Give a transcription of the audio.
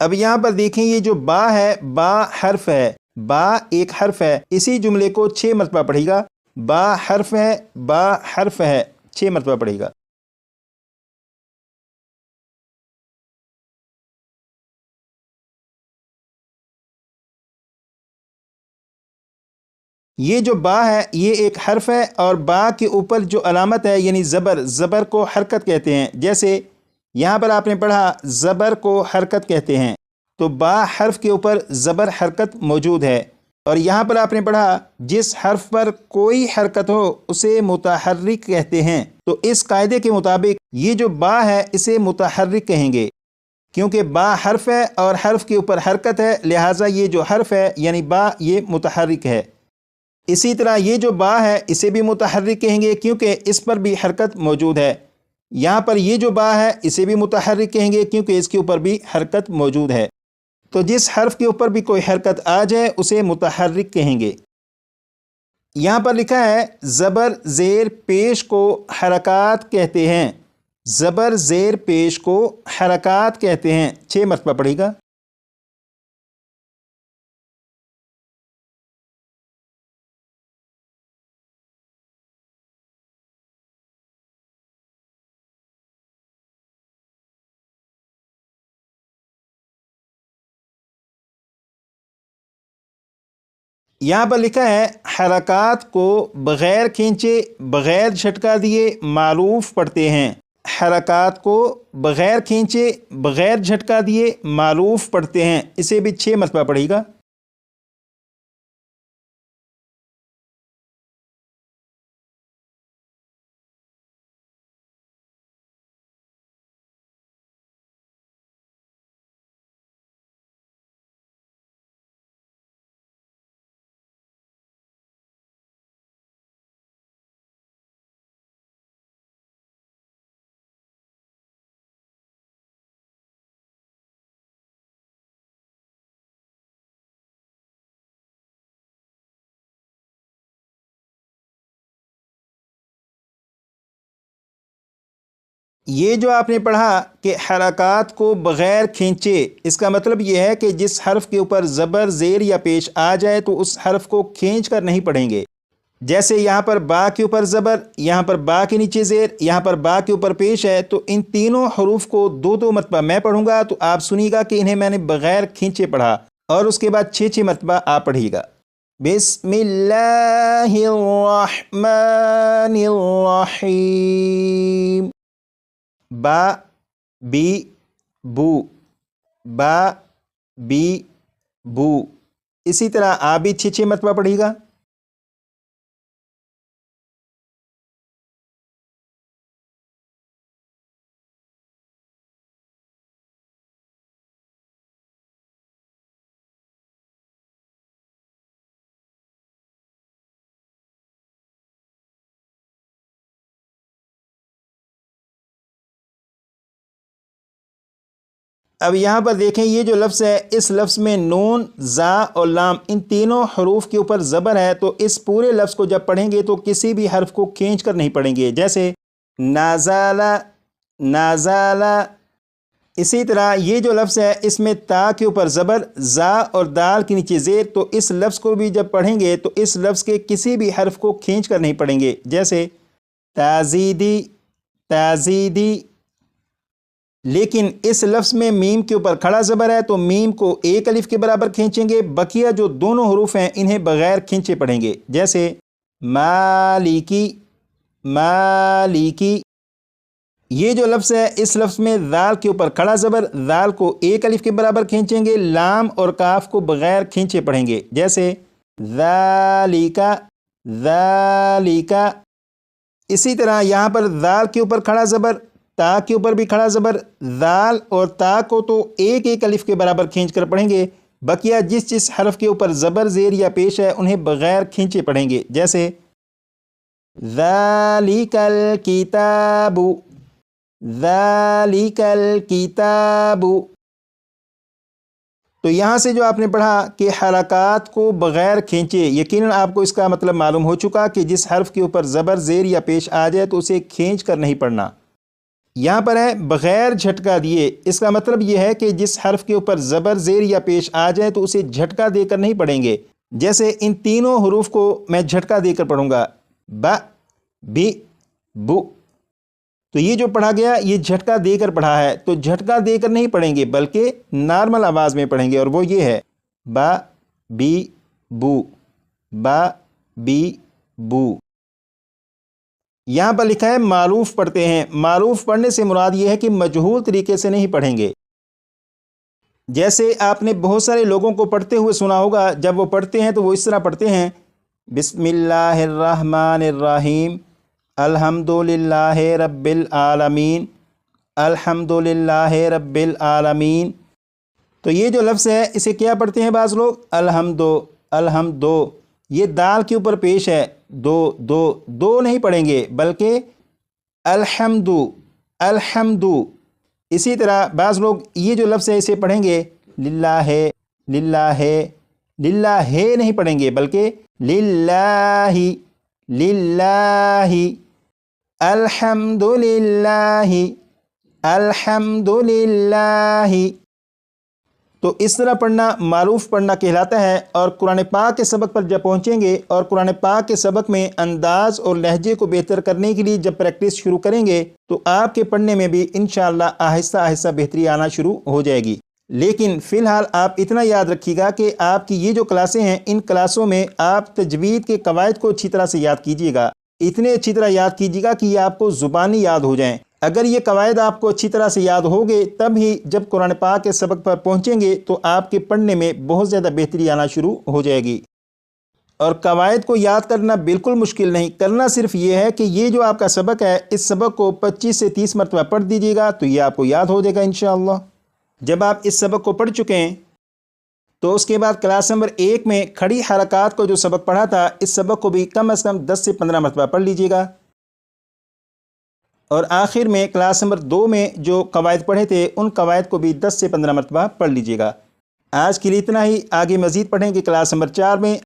اب یہاں پر دیکھیں یہ جو با ہے، با حرف ہے، با ایک حرف ہے، اسی جملے کو 6 مرتبہ پڑھے گا۔ با حرف ہے، با حرف ہے، 6 مرتبہ پڑھے گا۔ یہ جو با ہے یہ ایک حرف ہے، اور با کے اوپر جو علامت ہے یعنی زبر، زبر کو حرکت کہتے ہیں۔ جیسے یہاں پر آپ نے پڑھا زبر کو حرکت کہتے ہیں، تو با حرف کے اوپر زبر حرکت موجود ہے۔ اور یہاں پر آپ نے پڑھا جس حرف پر کوئی حرکت ہو اسے متحرک کہتے ہیں، تو اس قاعدے کے مطابق یہ جو با ہے اسے متحرک کہیں گے، کیونکہ با حرف ہے اور حرف کے اوپر حرکت ہے، لہٰذا یہ جو حرف ہے یعنی با یہ متحرک ہے۔ اسی طرح یہ جو با ہے اسے بھی متحرک کہیں گے کیونکہ اس پر بھی حرکت موجود ہے۔ یہاں پر یہ جو با ہے اسے بھی متحرک کہیں گے کیونکہ اس کے اوپر بھی حرکت موجود ہے۔ تو جس حرف کے اوپر بھی کوئی حرکت آ جائے اسے متحرک کہیں گے۔ یہاں پر لکھا ہے زبر زیر پیش کو حرکات کہتے ہیں، زبر زیر پیش کو حرکات کہتے ہیں، 6 مرتبہ پڑھے گا۔ یہاں پر لکھا ہے حرکات کو بغیر کھینچے بغیر جھٹکا دیے معروف پڑھتے ہیں، حرکات کو بغیر کھینچے بغیر جھٹکا دیے معروف پڑھتے ہیں، اسے بھی 6 مرتبہ پڑھے گا۔ یہ جو آپ نے پڑھا کہ حرکات کو بغیر کھینچے، اس کا مطلب یہ ہے کہ جس حرف کے اوپر زبر زیر یا پیش آ جائے تو اس حرف کو کھینچ کر نہیں پڑھیں گے۔ جیسے یہاں پر با کے اوپر زبر، یہاں پر با کے نیچے زیر، یہاں پر با کے اوپر پیش ہے، تو ان تینوں حروف کو 2 مرتبہ میں پڑھوں گا تو آپ سنیے گا کہ انہیں میں نے بغیر کھینچے پڑھا، اور اس کے بعد 6 مرتبہ آپ پڑھیے گا۔ بسم اللہ الرحمن الرحیم، با بی بو، با بی بو، اسی طرح آپ بھی 6 مرتبہ پڑھیے گا۔ اب یہاں پر دیکھیں یہ جو لفظ ہے، اس لفظ میں نون، زا اور لام ان تینوں حروف کے اوپر زبر ہے، تو اس پورے لفظ کو جب پڑھیں گے تو کسی بھی حرف کو کھینچ کر نہیں پڑھیں گے، جیسے نازالہ، نازالہ۔ اسی طرح یہ جو لفظ ہے اس میں تا کے اوپر زبر، زا اور دال کے نیچے زیر، تو اس لفظ کو بھی جب پڑھیں گے تو اس لفظ کے کسی بھی حرف کو کھینچ کر نہیں پڑھیں گے، جیسے تازیدی، تازیدی۔ لیکن اس لفظ میں میم کے اوپر کھڑا زبر ہے تو میم کو ایک الف کے برابر کھینچیں گے، بقیہ جو دونوں حروف ہیں انہیں بغیر کھینچے پڑھیں گے، جیسے مالکی، مالکی۔ یہ جو لفظ ہے اس لفظ میں ذال کے اوپر کھڑا زبر، ذال کو ایک الف کے برابر کھینچیں گے، لام اور کاف کو بغیر کھینچے پڑھیں گے، جیسے ذالکا، ذالکا۔ اسی طرح یہاں پر ذال کے اوپر کھڑا زبر، تا کے اوپر بھی کھڑا زبر، ذال اور تا کو تو ایک ایک الف کے برابر کھینچ کر پڑھیں گے، بقیہ جس حرف کے اوپر زبر زیر یا پیش ہے انہیں بغیر کھینچے پڑھیں گے، جیسے ذالک الکتاب، ذالک الکتاب۔ تو یہاں سے جو آپ نے پڑھا کہ حرکات کو بغیر کھینچے، یقیناً آپ کو اس کا مطلب معلوم ہو چکا کہ جس حرف کے اوپر زبر زیر یا پیش آ جائے تو اسے کھینچ کر نہیں پڑھنا۔ یہاں پر ہے بغیر جھٹکا دیے، اس کا مطلب یہ ہے کہ جس حرف کے اوپر زبر زیر یا پیش آ جائے تو اسے جھٹکا دے کر نہیں پڑھیں گے۔ جیسے ان تینوں حروف کو میں جھٹکا دے کر پڑھوں گا، با، بی، بو، تو یہ جو پڑھا گیا یہ جھٹکا دے کر پڑھا ہے، تو جھٹکا دے کر نہیں پڑھیں گے بلکہ نارمل آواز میں پڑھیں گے، اور وہ یہ ہے با، بی، بو، با، بی، بو۔ یہاں پر لکھا ہے معروف پڑھتے ہیں، معروف پڑھنے سے مراد یہ ہے کہ مجہول طریقے سے نہیں پڑھیں گے۔ جیسے آپ نے بہت سارے لوگوں کو پڑھتے ہوئے سنا ہوگا، جب وہ پڑھتے ہیں تو وہ اس طرح پڑھتے ہیں، بسم اللہ الرحمن الرحیم، الحمد للہ رب العالمین، الحمد للہ رب العالمین۔ تو یہ جو لفظ ہے اسے کیا پڑھتے ہیں بعض لوگ؟ الحمدو، الحمدو، یہ دال کے اوپر پیش ہے، دو دو دو نہیں پڑھیں گے بلکہ الحمدو، الحمدو۔ اسی طرح بعض لوگ یہ جو لفظ ہے اسے پڑھیں گے للہ، للہ، للہ نہیں پڑھیں گے بلکہ للہ، للہ، الحمد للہ، الحمد للہ۔ تو اس طرح پڑھنا معروف پڑھنا کہلاتا ہے۔ اور قرآن پاک کے سبق پر جب پہنچیں گے اور قرآن پاک کے سبق میں انداز اور لہجے کو بہتر کرنے کے لیے جب پریکٹس شروع کریں گے تو آپ کے پڑھنے میں بھی انشاءاللہ آہستہ آہستہ بہتری آنا شروع ہو جائے گی۔ لیکن فی الحال آپ اتنا یاد رکھیے گا کہ آپ کی یہ جو کلاسیں ہیں ان کلاسوں میں آپ تجوید کے قواعد کو اچھی طرح سے یاد کیجیے گا، اتنے اچھی طرح یاد کیجیے گا کہ یہ آپ کو زبانی یاد ہو جائیں۔ اگر یہ قواعد آپ کو اچھی طرح سے یاد ہوگے تب ہی جب قرآن پاک کے سبق پر پہنچیں گے تو آپ کے پڑھنے میں بہت زیادہ بہتری آنا شروع ہو جائے گی۔ اور قواعد کو یاد کرنا بالکل مشکل نہیں، کرنا صرف یہ ہے کہ یہ جو آپ کا سبق ہے اس سبق کو 25 سے 30 مرتبہ پڑھ دیجیے گا تو یہ آپ کو یاد ہو جائے گا انشاءاللہ۔ جب آپ اس سبق کو پڑھ چکے ہیں تو اس کے بعد کلاس نمبر 1 میں کھڑی حرکات کو جو سبق پڑھا تھا اس سبق کو بھی کم از کم 10 سے 15 مرتبہ پڑھ لیجیے گا۔ اور آخر میں کلاس نمبر 2 میں جو قواعد پڑھے تھے ان قواعد کو بھی 10 سے 15 مرتبہ پڑھ لیجیے گا۔ آج کے لیے اتنا ہی، آگے مزید پڑھیں گے کلاس نمبر 4 میں۔